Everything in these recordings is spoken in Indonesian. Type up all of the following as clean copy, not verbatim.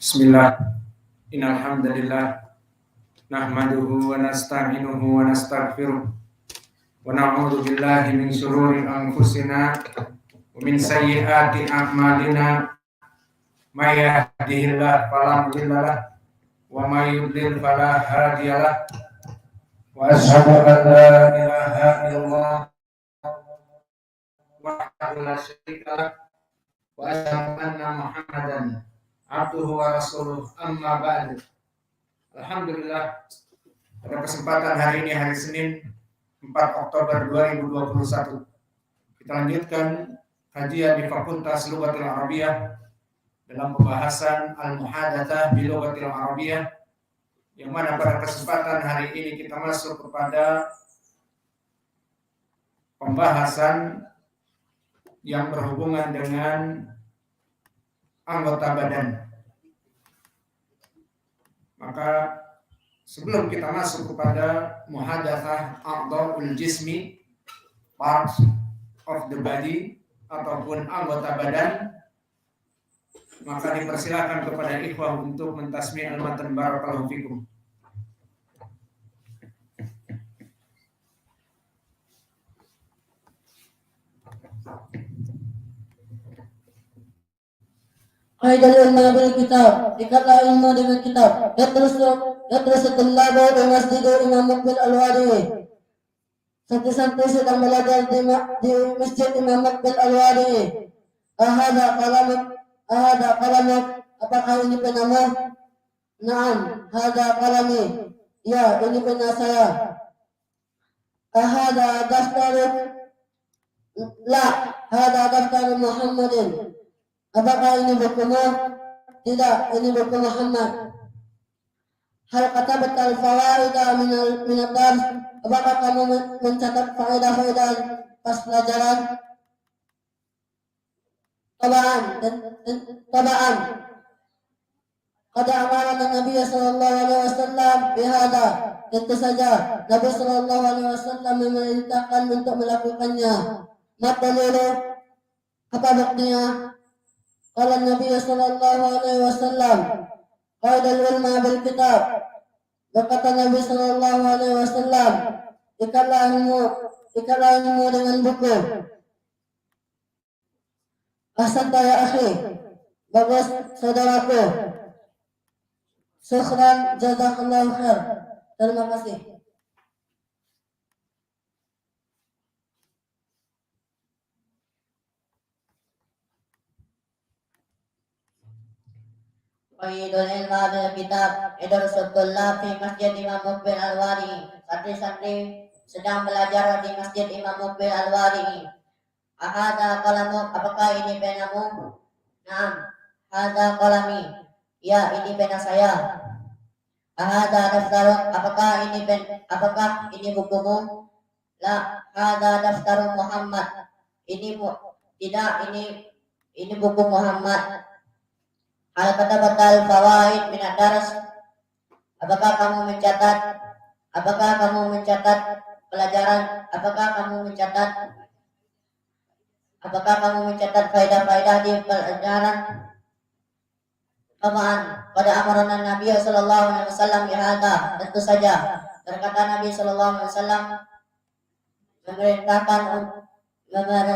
Bismillah. Innal hamdalillah nahmaduhu wa nasta'inuhu wa nastaghfiruh wa na'udzu billahi min shururi anfusina wa min sayyiati a'malina may yahdihillahu fala mudilla lahu wa may yudlil fala hadiya lahu wa asyhadu an la ilaha illallah wahdahu la syarika lahu wa asyhadu anna Muhammadan abduhu wa rasuluh amma ba'du. Alhamdulillah, pada kesempatan hari ini, hari Senin 4 Oktober 2021, kita lanjutkan kajian di Fakultas Lughatil Arabiyah dalam pembahasan Al-Muhadatsah bi Lughatil Arabiyah, yang mana pada kesempatan hari ini kita masuk kepada pembahasan yang berhubungan dengan anggota badan. Maka sebelum kita masuk kepada muhadatsah a'dha'ul jismi, parts of the body ataupun anggota badan, maka dipersilakan kepada ikhwah untuk mentasmi' al-matan. Barakallahu fikum. Qaidul ilmu bil kitab, ikatlah ilmu dengan kitab. Yadrusu tullabu di masjid Imam Muqbil Al-Wadi. Santri-santri sedang belajar di masjid Imam Muqbil Al-Wadi. Ahada kalamuk, apakah ini penamu? Naam, hada kalami. Ya, ini pena saya. Ahada daftaruk? La, hada daftar Muhammadin. Apakah ini bukumu? Tidak, ini buku Muhammad. Hal katabat al-fawaida min ad-dars? Apakah kamu mencatat faedah-faedah pas pelajaran? Tabaan. Qad amarana Nabi sallallahu alaihi wasallam bihada. Tentu saja Nabi sallallahu alaihi wasallam memerintahkan untuk melakukannya. Matdalilu, apa buktinya? Qala Nabi sallallahu alaihi wasallam, qaidul ilma bil kitab. Berkata Nabi sallallahu alaihi wasallam, ikatlah ilmu dengan buku. Ahsanta ya akhi, bagus saudaraku. Syukran, jazakallahu khair. Terima kasih. Qaidul ilma bil kitab, idrusul tullab fi masjid Imam Muqbil Al-Wadi. Santri-santri sedang belajar di masjid Imam Muqbil Al-Wadi. Ahada kalamuk, apakah ini penamu? Naam, hada kalami. Ya, ini pena saya. Ahada daftaruk, apakah ini bukumu? La, hada daftar Muhammad. Tidak, ini buku Muhammad. Hal katabatal fawaid min ad-dars. Apakah kamu mencatat pelajaran? Apakah kamu mencatat faedah-faedah di pelajaran? Tamaan, pada amaran Nabi sallallahu alaihi wasallam bihada. Tentu saja berkata Nabi sallallahu alaihi wasallam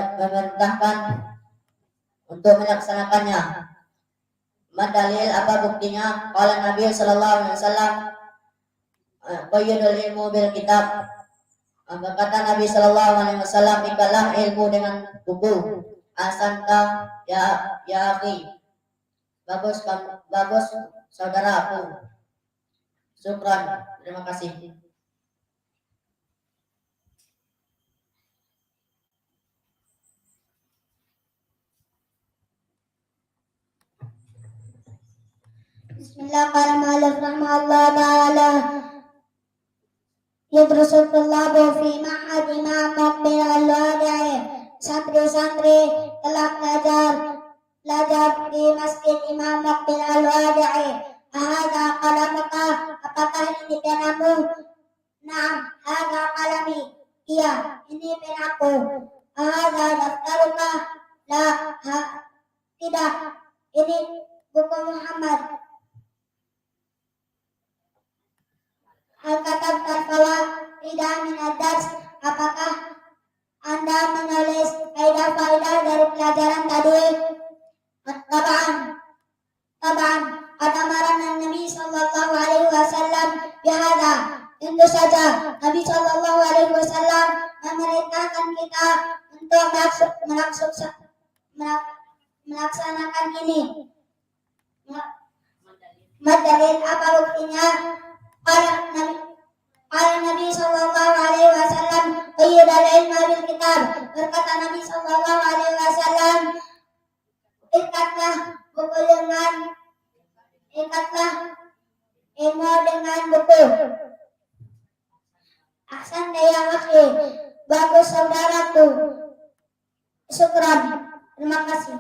memerintahkan untuk melaksanakannya. Madalil, apa buktinya? Qala Nabi sallallahu alaihi wasallam, qayyidul ilmu bil kitab. Berkata Nabi sallallahu alaihi wasallam, ikatlah ilmu dengan buku. Asanta ya akhi. Bagus saudaraku. Syukran, terima kasih. Bismillahirrahmanirrahim. Allah Ta'ala yadrusul tullabu fi ma'had Imam Muqbil Al-Wadi. Santri-santri telah belajar di masjid Imam Muqbil Al-Wadi. Ahada kalamuka, apakah ini penamu? Naam, hada kalami. Iya, ini penaku. Ahada daftaruka? La, tidak, ini buku Muhammad. Hal katabta fawaida min ad-dars? Apakah Anda menulis faedah-faedah dari pelajaran tadi? Tabaan amaran Nabi sallallahu alaihi wasallam bihada. Tentu saja Nabi sallallahu alaihi wasallam memerintahkan kita untuk melaksanakan ini. Madalil apa buktinya? Qala Nabi sallallahu alaihi wasallam qayyidal ilma bil kitab. Berkata Nabi sallallahu alaihi wasallam, ikatlah ilmu dengan buku. Ahsan ya akhi, bagus saudaraku. Syukran, terima kasih.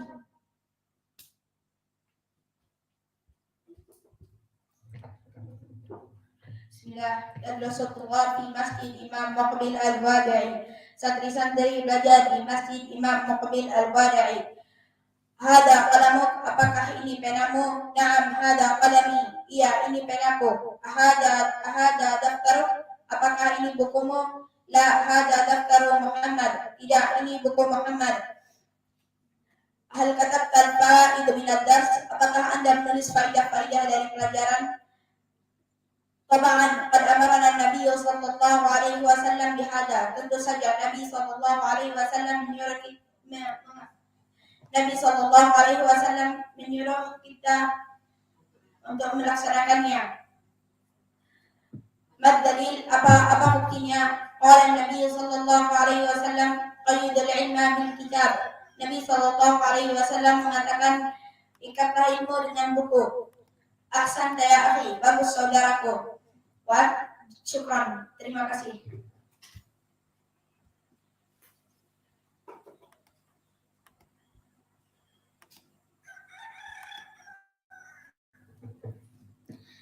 Bismillah. Rasulullah di Masjid Imam Muqbil Al-Wadi'i. Santri-santri belajar di Masjid Imam Muqbil Al-Wadi'i. Hada qalamuk, apakah ini penamu? Naam, hada qalami. Iya, ini penaku. Hada daftaruk, apakah ini bukumu? La, hada daftaru Muhammad. Tidak, ini buku Muhammad. Hal katabtal faid min ad-dars, apakah Anda menulis faidah-faidah dari pelajaran? Tabaan qad amarana Nabi sallallahu alaihi wasallam bihada. Tentu saja Nabi sallallahu alaihi wasallam menyuruh kita untuk melaksanakannya. Mad dalil, apa buktinya? Qala Nabi sallallahu alaihi wasallam qayyidul ilma bil kitab. Nabi sallallahu alaihi wasallam mengatakan, ikatlah ilmu dengan buku. Ahsan ya akhi, bagus saudaraku. Wa syukran, terima kasih.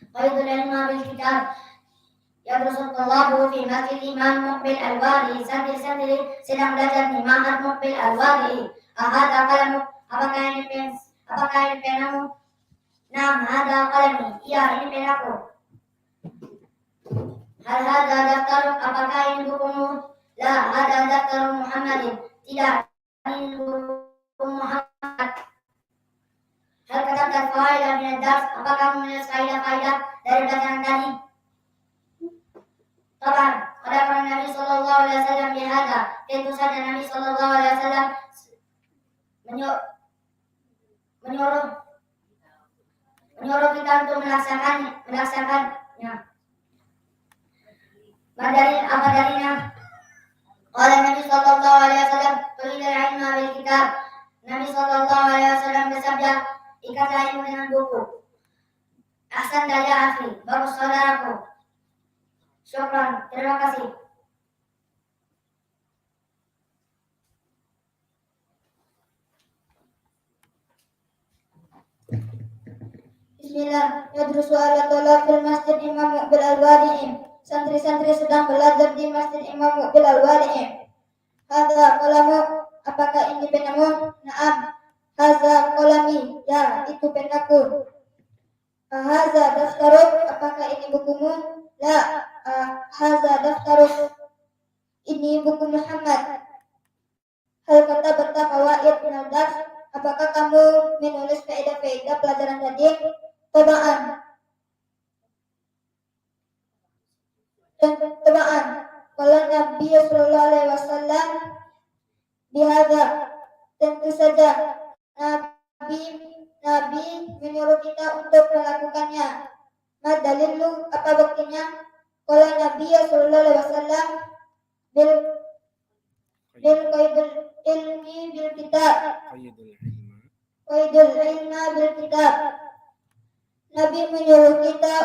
Qaidul ilma bil kitab. Ya Rasulullah fi Masjid Imam Muqbil Al-Wadi'i. Santri-santri sedang belajar di Ma'had Muqbil Al-Wadi'i. Ahada qalamuk, apakah ini penamu? Naam, hada qalami. Iya, ini penaku. Hal hada daftaruk, apakah ini bukumu? La, hada daftaru Muhammadin. Tidak, ini buku Muhammad. Hal katabta fawaidah min ad-dars, apakah menulis faidah-faidah dari pelajaran tadi? Tabaan, pada Nabi sallallahu alaihi wasallam bihada. Tentu saja Nabi sallallahu alaihi wasallam menyuruh kita untuk melaksanakannya. Madalil, apa dalilnya? Qala Nabi sallallahu alaihi wasallam qayyidal ilma bil kitab. Nabi sallallahu alaihi wasallam bersabda, ikatlah ilmu dengan buku. Ahsan ya akhi, bagus saudaraku. Syukran, terima kasih. Bismillah. Yadrusu ala tolak fil Masjid Imam Muqbil Al-Wadi'i. Santri-santri sedang belajar di Masjid Imam Muqbil Al-Wadi'i. Hadza qalamu, apakah ini penamu? Naam, hadza qalami. Ya, itu penaku. Hadza daftaruk, apakah ini bukumu? La, hadza daftaruk. Ini buku Muhammad. Hal kata bertafawaid min ad-dars, apakah kamu menulis faedah-faedah pelajaran tadi? Tabaan. Kalau Nabi sallallahu alaihi wasallam bihada, tentu saja Nabi menyuruh kita untuk melakukannya. Madalilu, apa buktinya? Kalau Nabi sallallahu alaihi wasallam bil qaidul ilmi bil kitab. Qaidul ilma bil kitab. Nabi menyuruh kita,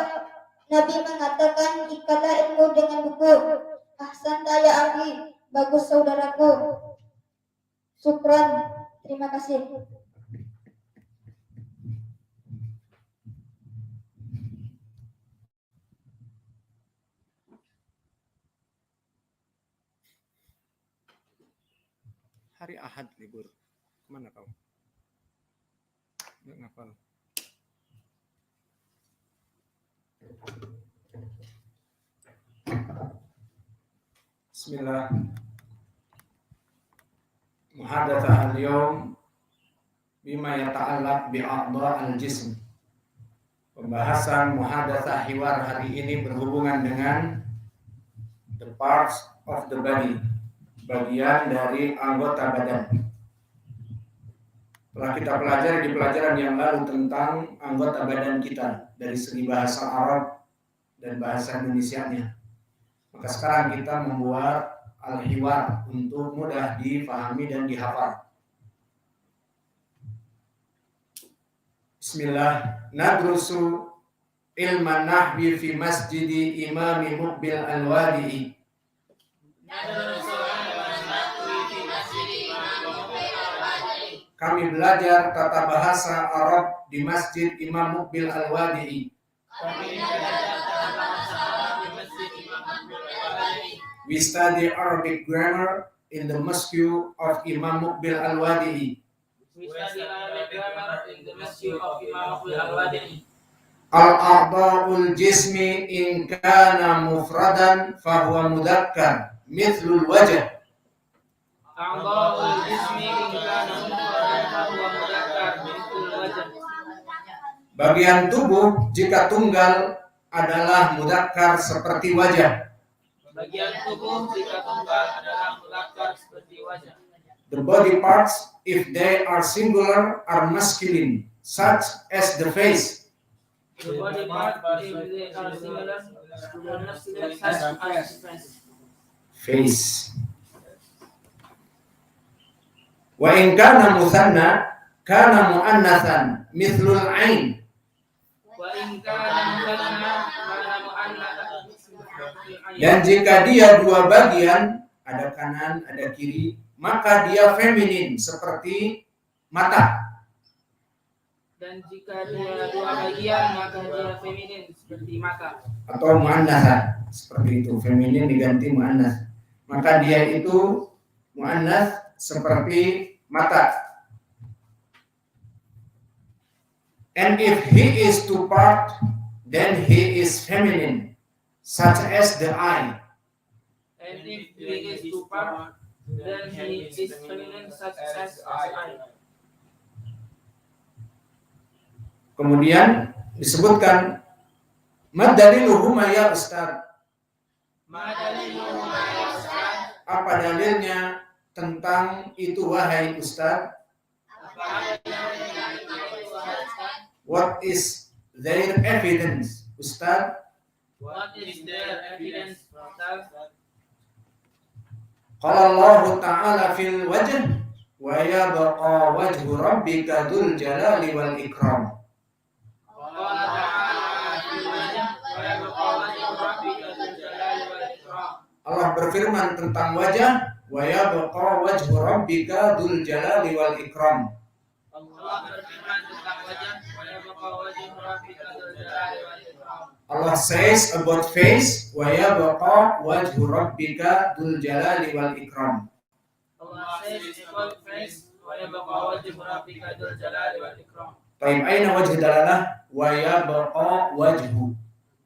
Nabi mengatakan ikatlah ilmu dengan buku. Ahsan ya akhi, bagus saudaraku. Syukran, terima kasih. Hari Ahad libur. Kemana kau? Nggak ngapal. Bismillah. Muhadatsah al-yawm bima yata'allaq bi'a'dha' al-jism. Pembahasan muhadatsah hiwar hari ini berhubungan dengan the parts of the body, bagian dari anggota badan. Telah kita pelajari di pelajaran yang lalu tentang anggota badan kita dari segi bahasa Arab dan bahasa Indonesianya. Maka sekarang kita membuat al-hiwar untuk mudah dipahami dan dihafal. Bismillah. Nadrusu ilman nahwi fi masjidi imami Muqbil al-Wadi'i. Kami belajar tata bahasa Arab di Masjid Imam Muqbil al-Wadi'i. We study Arabic grammar in the Masjid of Imam Muqbil al-Wadi'i. Al-a'dha'ul jismi in kana mufradan fahuwa mudzakkar mithlul wajh. A'dha'ul jismi in kana mufradan fahuwa mudzakkar mithlul wajh. Bagian tubuh jika tunggal adalah mudzakkar seperti wajah. Bagian tubuh jika tunggal adalah mudzakkar seperti wajah. The body parts, if they are singular, are masculine, such as the face. The body part, if they are similar, are masculine, such as the face. Face. Wa in kana muthanna kana muannatsan mithlul ain. Wa in kana muthanna kana muannatsan. Dan jika dia dua bagian, ada kanan, ada kiri, maka dia feminin seperti mata. Dan jika dia dua bagian, maka dia feminin seperti mata. Atau muannatsan, seperti itu. Feminin diganti muannas. Maka dia itu muannas seperti mata. And if he is two part, then he is feminine, such as the eye. And if he is two part, then he is feminine, such as I. Kemudian disebutkan madaliluhuma ya Ustaz. Madaliluhuma ya Ustaz. Apa dalilnya tentang itu wahai Ustaz? What is their evidence, Ustaz? What is their evidence, Ustaz? Qala Allah Ta'ala fil wajh wa yabqa wajhu rabbika dzul jalali wal ikram. Qala ta'ala fil wajh wa yabqa wajhu rabbika dzul jalali wal ikram. Allah berfirman tentang wajah wa yabqa wajhu rabbika dzul jalali wal ikram. Allah berfirman tentang wajah wa yabqa wajhu rabbika dzul jalali wal ikram. Allah says about face wa yabqa wajhu rabbika dzul jalali wal ikram. Allah says about face wa yabqa wajhu rabbika dzul jalali wal ikram. Taib aina wajh dalalah wa yabqa wajhu.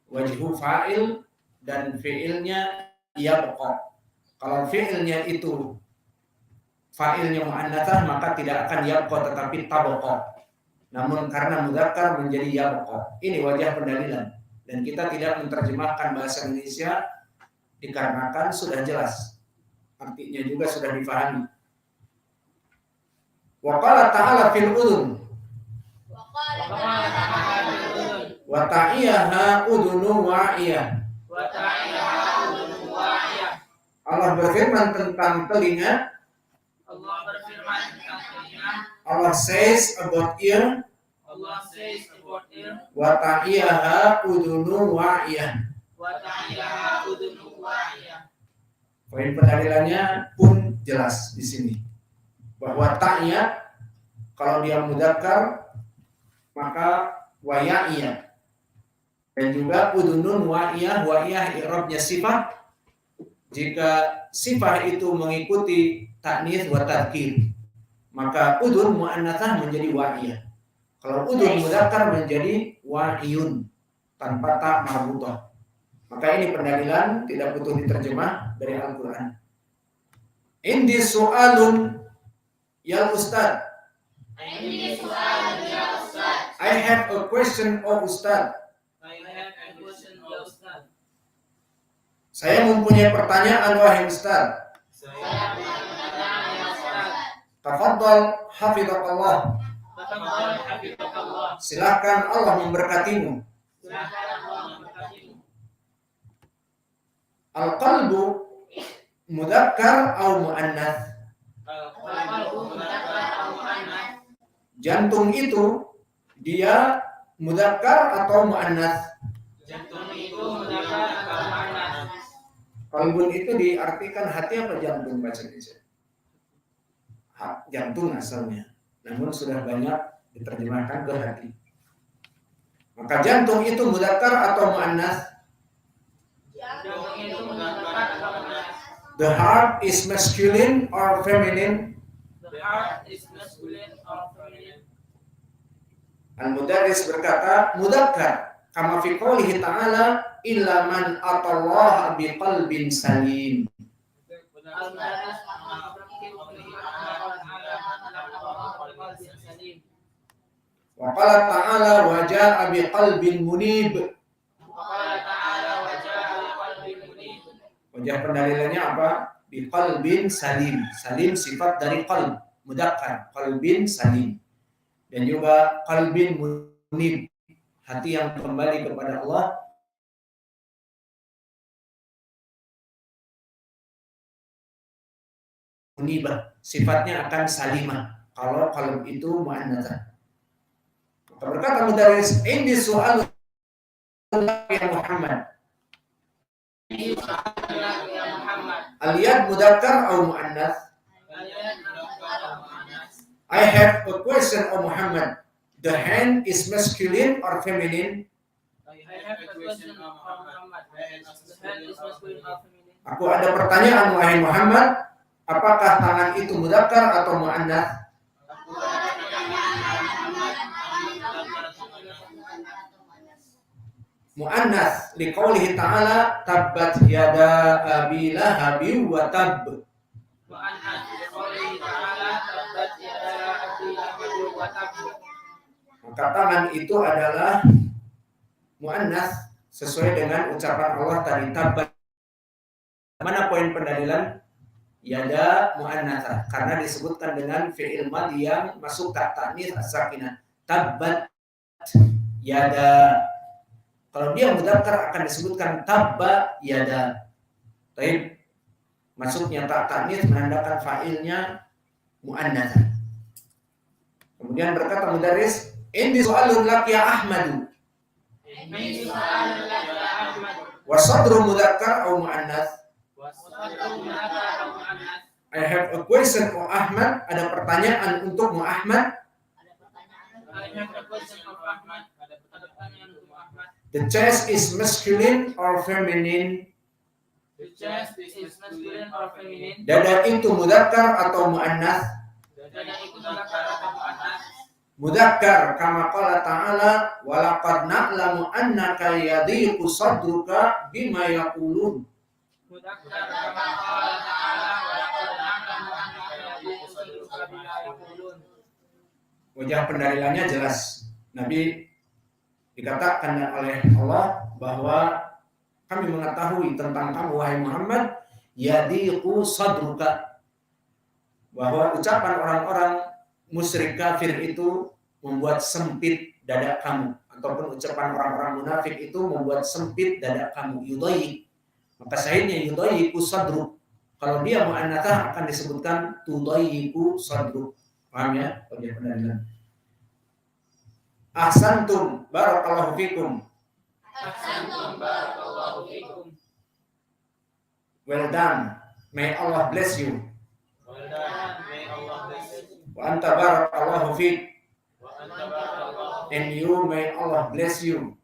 Wajhu fa'il dan fi'ilnya yabqa. Kalau fi'ilnya itu fa'ilnya muannatsah maka tidak akan yabqa tetapi tabqa. Namun karena mudzakkar menjadi yabqa. Ini wajah pendalilan. Dan kita tidak menerjemahkan bahasa Indonesia dikarenakan sudah jelas. Artinya juga sudah difahami. Wa qala ta'ala fil udhun. Wa ta'iyaha udhunu wa'iyah. Allah berfirman tentang telinga. Allah berfirman tentang telinga. Allah says about ear. Allah says about ear. Wa ta'iyaha udhunu wa'iyah. Wa ta'iyaha udhunu wa'iyah. Poin pendalilannya pun jelas di sini. Bahwa ta'iyah kalau dia mudzakkar maka wa'iyah. Dan juga udhunun wa'iyah, wa'iyah i'rabnya sifat. Jika sifat itu mengikuti ta'nits wa tadhkir, maka udhun muannatsah menjadi wa'iyah. Kalau udhun mudzakkar menjadi wa'iyun tanpa ta marbutah. Maka ini pendalilan tidak butuh diterjemah dari Al-Quran. Indi so'alun ya Ustaz. I have a question, oh Ustaz. Saya mempunyai pertanyaan, wahai Ustaz. Tafadhal hafidhakallah. Silakan Allah memberkatimu. Al-qalbu mudzakkar atau muannas? Jantung itu dia mudzakkar atau muannas? Qalbun itu diartikan hati apa jantung bahasa Indonesia? Jantung asalnya, namun sudah banyak diterjemahkan ke hati. Maka jantung itu mudzakkar atau muannas? The heart is masculine or feminine? Al-Mudarris berkata, mudzakkar kama fi qoulihi ta'ala illa man atallaha biqalbin salim. Wa qala ta'ala wa jaa'a biqalbin munib. Wajah pendalilannya apa? Biqalbin salim. Salim sifat dari qalb, mudzakkar, qalbin salim. Dan juga qalbin munib, hati yang kembali kepada Allah. Munibah, sifatnya akan salimah kalau qalb itu muannats. Maka berkata Mudarris, indi soal ya Muhammad. Al-yad mudzakkar atau muannats? I have a question, O Muhammad. The hand is masculine or feminine? Aku ada pertanyaan, wahai Muhammad. Apakah tangan itu mudzakkar atau muannats? Muannats liqaulihi ta'ala tabbat yada abi lahabin wa tabb. Maka tangan itu adalah muannats sesuai dengan ucapan Allah tadi tabbat. Mana poin pendalilan? Yada muannatsa karena disebutkan dengan fi'il madhi yang masuk ke ta'nis as-sakinah. Tabbat yada. Kalau dia mudzakkar akan disebutkan tabba yada. Baik. Maksudnya ta'nis menandakan fa'ilnya muannatsa. Kemudian berkata Mudarris, indi soalun lak ya Ahmadu. Wa sadru mudzakkar atau muannats? I have a question for Ahmad. Ada pertanyaan untuk Muhammad. The chest is masculine or feminine? Dada itu mudzakkar atau muannats? Mudzakkar kama qala ta'ala wa laqad na'lamu annaka yadhiqu sadruka bima yaqulun. Wajah pendalilannya jelas. Nabi dikatakan oleh Allah bahwa kami mengetahui tentang kamu wahai Muhammad yadiqu sadruka, bahwa ucapan orang-orang musyrik kafir itu membuat sempit dada kamu, ataupun ucapan orang-orang munafik itu membuat sempit dada kamu. Yudayyiq, maka sahihnya yudayyiqu sadruk. Kalau dia muannatsa akan disebutkan tudayyiqu sadruk. Paham ya? Wajah pendalilan. Ahsantum barakallahu fikum. Well done. May Allah bless you. Wa anta barakallahu fik. And you may Allah bless you.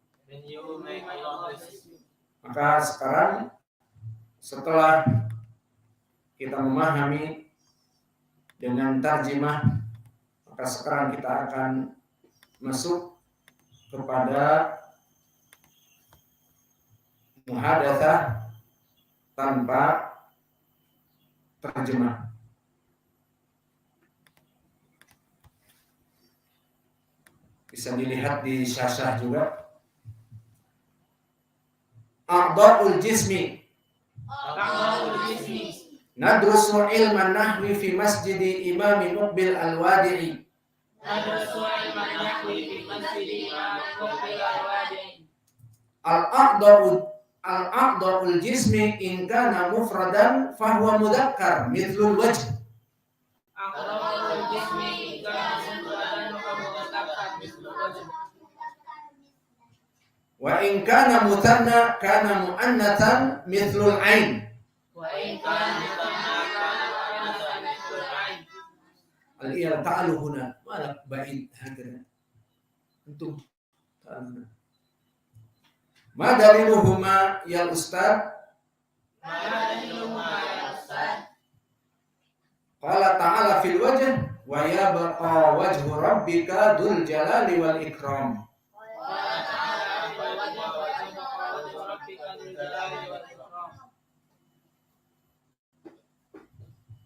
Maka sekarang setelah kita memahami dengan tarjimah, maka sekarang kita akan masuk kepada muhadatsah tanpa terjemah. Bisa dilihat di syashah juga. A'dha'ul jismi. Nadrusu ilman nahwi fi masjidi Imam Muqbil Al-Wadi'i. Al-a'dha'ul jismi in kana mufradan fahuwa mudzakkar mithlul wajh. Wa in kana muthanna kana muannatsan mithlul ain. Al-iyal ta'alu huna malak ba'id hakana. Antum ta'aluna. Ma daliluhuma ya ustaz? Qala ta'ala fil wajh wa yabqa wajhu rabbika dzul jalali wal ikram.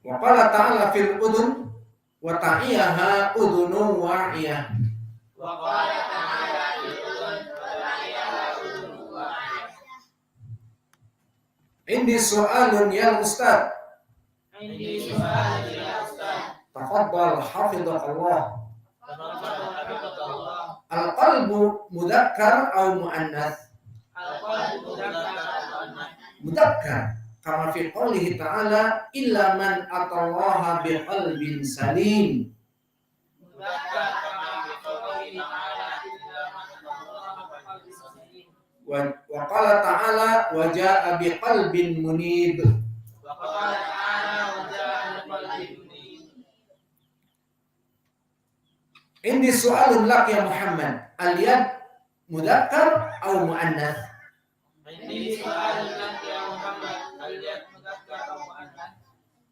Wa qala ta'ala fil udhun wa ta'iyaha udhunun wa'iyah. Indi su'alun ya ustaz. Tafadhal hafidhakallah. Al-qalbu mudzakkar aw muannats? Mudzakkar. Kama fi qoulihi ta'ala illa man atallaha biqalbin salim. Wa qala ta'ala wa jaa'a biqalbin munib. Ini soalun lak ya Muhammad. Al-yad mudzakkar aw muannats?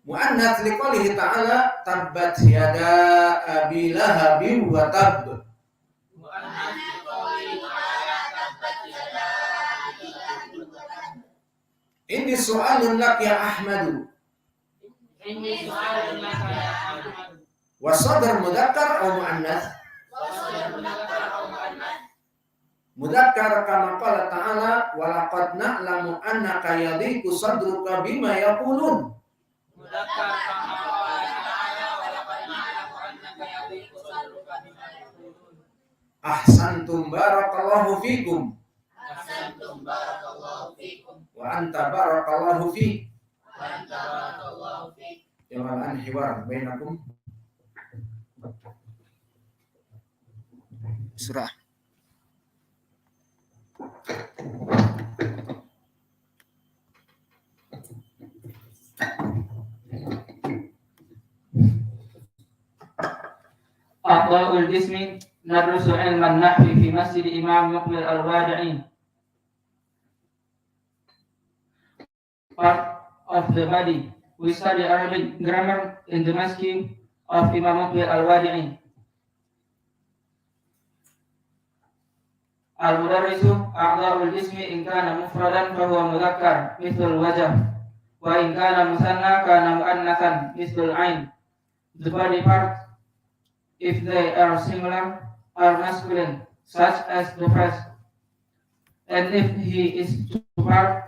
Muannats liqoulihi ta'ala tabbat yada abi lahabin wa tab. Ini soalun lak ya Ahmadu. Wa sadr mudzakkar aw muannats? Mudzakkar kama qala ta'ala wa laqad na'lamu annaka yadhiqu sadruka bima yaqulun. Mudzakkar kama qala ta'ala wa laqad na'lamu annaka yadhiqu sadruka bima yaqulun. Ahsantum barakallahu fikum. Ahsantum barakallahu fikum. Wa anta barakallahu fik. Wa anta barakallahu fik. Jawaban hiwar bainakum. Surah A'dha'ul jismi nadrusu ilman nahwi fi masjid Imam Muqbil Al-Wadi'i. Part of the body. We study Arabic grammar in the masjid of Imam Muqbil Al-Wadi'i. Al-mudarrisu a'dha'ul jismi in kana mufradan fahuwa mudzakkar mithlul wajh wa in kana musanna kana muannatsan mithlul ain. The body part, if they are singular, are masculine, such as the face, and if he is two-part,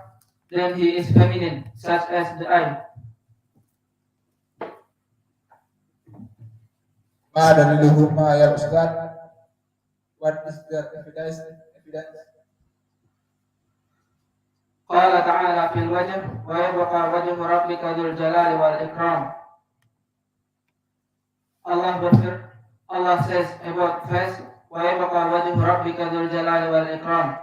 then he is feminine, such as the eye. Ma daliluhuma ya ustaz? What is the evidence? Qala ta'ala fil wajh wa yabqa wajhu rabbika dzul jalali wal ikram. Allah says about face, wa yabqa wajhu rabbika dzul jalali wal ikram.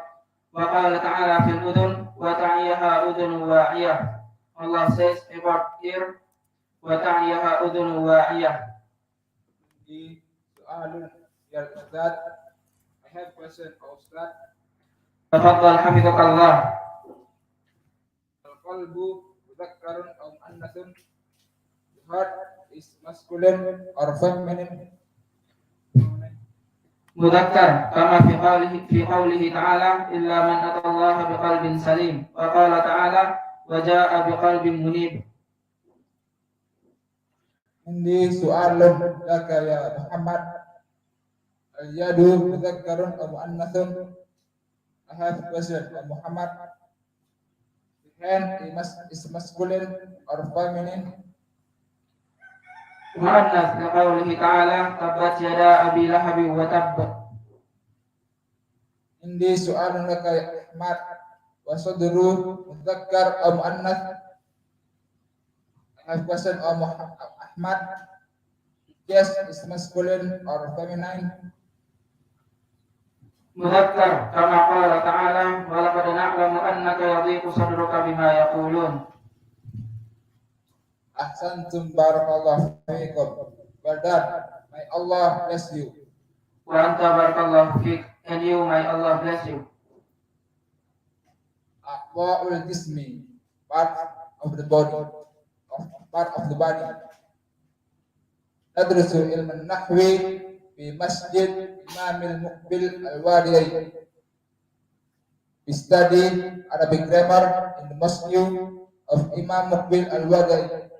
Wa qala ta'ala fil udhun wa ta'iyaha udhun wa'iyah. Allah says about ear, wa ta'iyaha udhun wa'iyah. Di soalun ya ustaz, I have question for ustaz. Tafadhal hafizakallah. Al-qalbu mudzakkarun aw muannatsun? The heart is masculine or feminine? مذكر كما في قوله تعالى إلا من أتى الله بقلب سليم وقال تعالى وجاء بقلب منيب. عندي سؤال لك يا محمد. اليد مذكر أو مؤنث؟ I have a question. Muhammad, the hand is masculine or feminine? مؤنث لقوله تعالى تبت يدا أبي لهب وتب. عندي سؤال لك يا أحمد. وصدره مذكر أو مؤنث؟ I have a question of Ahmad. Yes, is masculine or feminine? مذكر كما قال تعالى ولقد نعلم أنك يضيق صدرك بما يقولون. Ahsantum barakallahu fiikum. Well done. May Allah bless you. وأنت بارك الله فيك, and you, may Allah bless you. A'dha'ul jismi, part of the body, Nadrusu ilman nahwi fi masjid Imam al-Muqbil al-Wadi'i. We study Arabic grammar in the mosque of Imam Muqbil al-Wadi'i.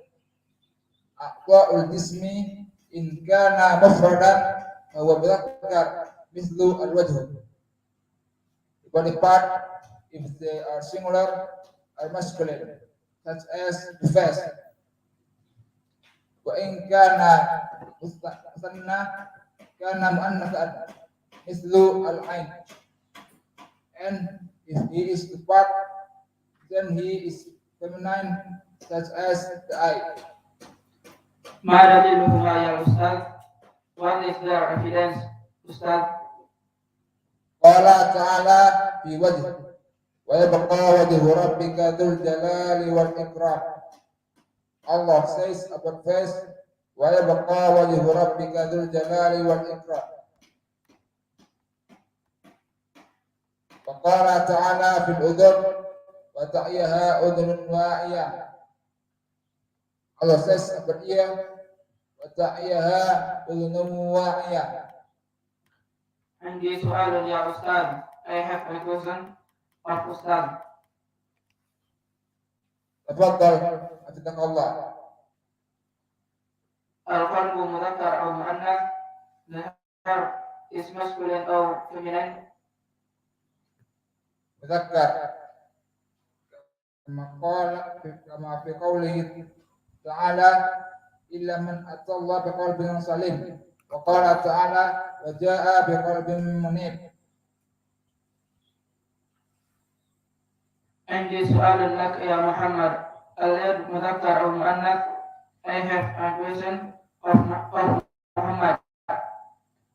A'dha'ul jismi in kana mufradan wa mudhakkar mithlu al-wajh. The body part, if they are singular or masculine, such as the face. Wa in kana musanna kana muannathan mithlu al-ain. And if he is the part, then he is feminine, such as the eye. ما دليلهما يا أستاذ? What is their evidence, Ustaz? Qala ta'ala fi wajh wa yabqa wajhu rabbika dzul jalali wal ikram. Allah says about face, wa yabqa wajhu rabbika dzul jalali wal ikram. Wa qala ta'ala fil udhun wa ta'iyaha udhunun wa'iyah. Allah says about ear, wa ta'iyaha udhunun wa'iyah. عندي سؤال يا أستاذ. I have a question of Ustaz. Tafadhal, hafizakallah. القلب مذكر أو مؤنث؟ The heart is masculine or feminine? مذكر كما في قوله تعالى إلا من أتى الله بقلب سليم وقال تعالى وجاء بقلب منيب. عندي سؤال لك يا محمد. اليد مذكر أو مؤنث؟ I have a question of Muhammad.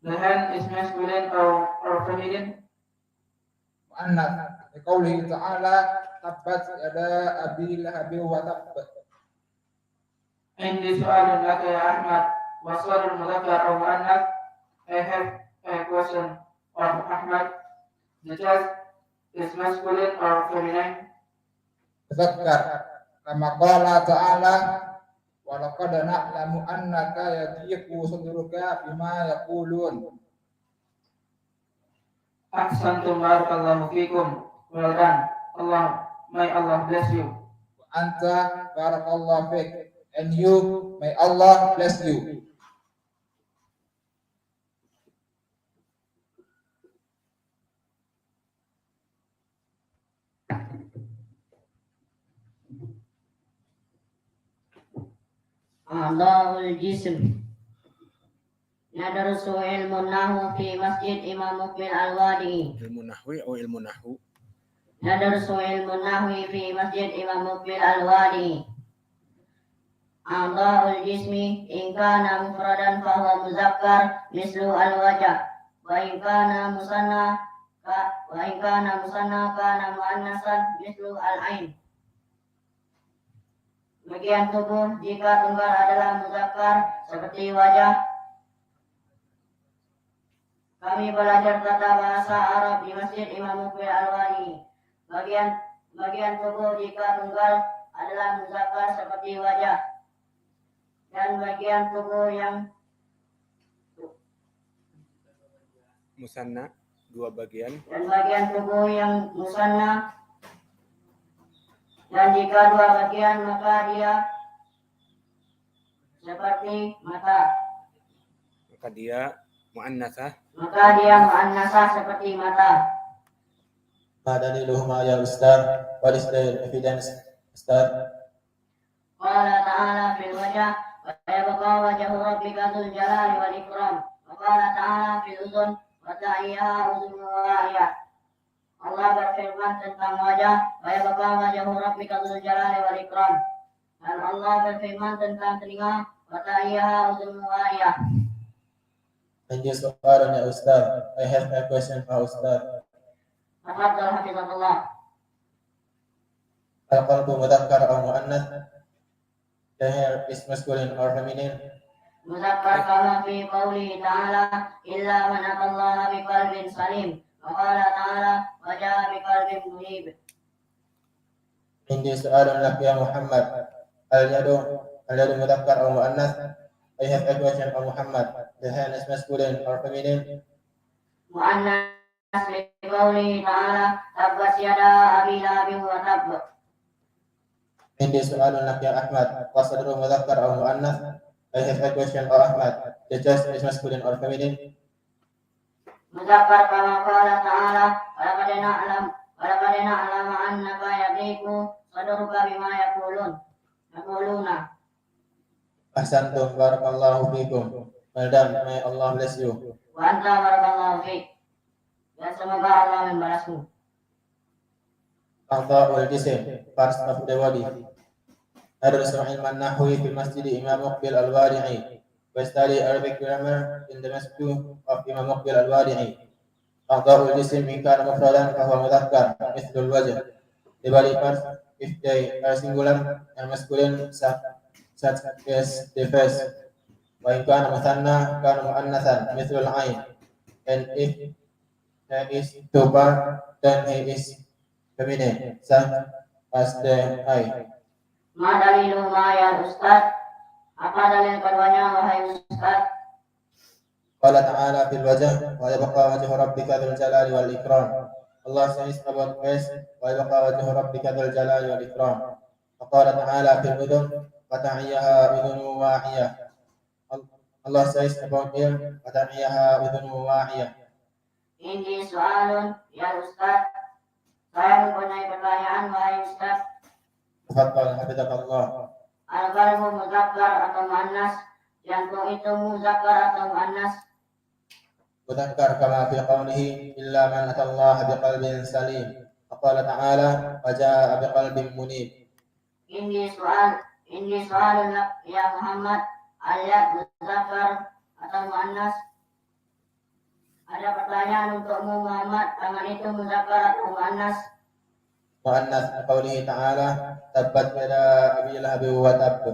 The hand is masculine or feminine? مؤنث لقوله تعالى تبت يدا أبي لهب وتب. عندي سؤال لك يا أحمد. والصدر مذكر أو مؤنث؟ I have a question of Ahmad. The chest is masculine or feminine? مذكر كما قال تعالى ولقد نعلم أنك يضيق صدرك بما يقولون. Ahsantum barakallahu fikum. Well done. May Allah bless you. Anta barakallahu fik, and you, may Allah bless you. A'dha'ul jism. Nadrusu ilmu nahwu fi masjid Imam Muqbil al-Wadi'i. Ilmu nahwi atau ilmu nahwu? Nadrusu ilmu nahwi fi masjid Imam Muqbil al-Wadi'i. A'dha'ul jismi in kana mufradan fahuwa muzakkar mislu al-wajh wa in kana musanna kana muannasan mislu al-ain. Bagian tubuh jika tunggal adalah muzakkar seperti wajah. Kami belajar tata bahasa Arab di Masjid Imam Muqbil al-Wadi'i. Bagian tubuh jika tunggal adalah muzakkar seperti wajah. Dan bagian tubuh yang musanna 2 bagian. Dan bagian tubuh yang musanna. Dan jika 2 bagian maka dia seperti mata. Maka dia muannasah. Maka dia muannasah seperti mata. Ma daliluhuma ya Ustaz? What is the evidence, Ustaz? Qala ta'ala fil wajah wa yabqa wajhu rabbika dzul jalali wal ikram. Wa qala ta'ala fil udhun wa ta'iyaha udhun wa'iyah. Allah berfirman tentang wajah wa yabqa wajhu rabbika dzul jalali wal ikram. Dan Allah berfirman tentang telinga wa ta'iyaha udhun wa'iyah. Ini soalan ya Ustaz. I have a question for Ustaz. Tafadhal hafizahullah. Al-qalbu mudzakkar atau muannas? The hair is masculine or feminine? Muzakkar kama fi qawlihi ta'ala illa man atallaha biqalbin salim. Wa qala ta'ala wa ja'a biqalbin munib. Ini soalan lak ya Muhammad. Al-yadu mudzakkar atau muannas? I have a question for Muhammad. The hand is masculine or feminine? Mu'annas li qawlihi ta'ala tabbas yada abi lahabin wa tabb. Ini soalan lak ya Ahmad. Qasadru mudzakkar atau muannas? I have a question for Ahmad. The chest is masculine or feminine? Muzakkar kama qala ta'ala walaqad na'lamu annaka yadhiqu sadruka bima yaquluna. Ahsantum, barakallahu fikum. Well done, may Allah bless you. Wa anta barakallahu fiik. Dan semoga Allah membalasmu. A'dha'ul jism, parts of the body. Adrusu ilman nahwi fi masjid Imam Muqbil Al-Wadi'i. We study Arabic grammar in the masjid of Imam Muqbil Al-Wadi'i. A'dha'ul jism in kana mufradan fa huwa mudzakkar, mithlul wajh. The body parts, if they are singular and masculine, such as the face. Wa in kana muthanna kana muannathan, mithlul ain. And if there is 2 parts, then he is feminine, such as the eye. Ma dalilu ma ya Ustaz? Apa dalil keduanya wahai Ustaz? Qala ta'ala fil wajh wa yabqa wajhu rabbika dzul jalali wal ikram. Allah says about face wa yabqa wajhu rabbika dzul jalali wal ikram. Wa qala ta'ala fil udhun wa ta'iyaha udhun wa'iyah. Allah says about ear wa ta'iyaha udhun wa'iyah. Ini soalun ya Ustaz. Saya mempunyai pertanyaan wahai Ustaz. Tafadhal hafizakallah. Al-qalbu muzakkar atau muannas? Jantung itu muzakkar atau muannas? Mudzakkar kama fi qawlihi illa man atallaha biqalbin salim. Qala ta'ala wa jaa'a biqalbin munib. Ini soalun lak ya Muhammad. Ayat muzakkar atau muannas? Ada pertanyaan untukmu Muhammad. Tangan itu muzakkar atau muannas? Muannas qawlihi ta'ala tabbat yada abi lahab wa tabb.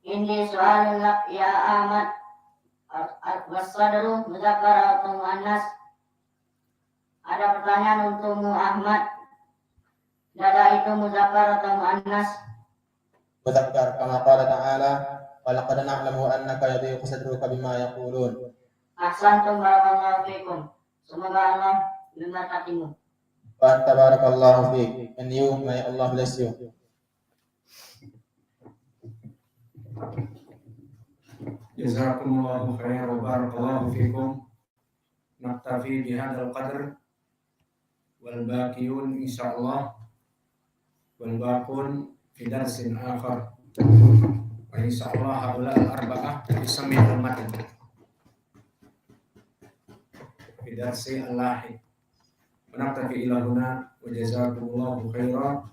Ini soalun lak ya Ahmad. Al-sadru muzakkar atau muannas? Ada pertanyaan untukmu Ahmad. Dada itu muzakkar atau muannas? Mudzakkar kama qala ta'ala wa laqad na'lamu annaka yadhiqu sadruka bima yaqulun. Ahsantum barakallahu fikum. Semoga Allah memberkatimu. Wa tabarakallahu fiik. And you, may Allah bless you. Jazakumullahu khairan wa barakallahu fikum. Naktafi bihadzal qadr wal baqiyun insyaallah wal baqun fi darsin akhar. Wa insyaallah haula al-arba'ah bisammi al-matn. Fi darsi al-lahid. Naktafi ila huna wa jazakumullahu khairan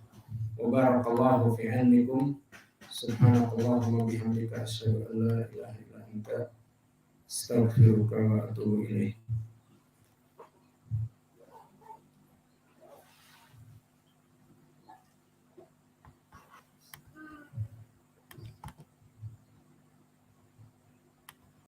wa barakallahu fi ilmikum. Subhanakallahumma bihamdika asyhadu an la ilaha illa anta astaghfiruka wa atubu ilaik.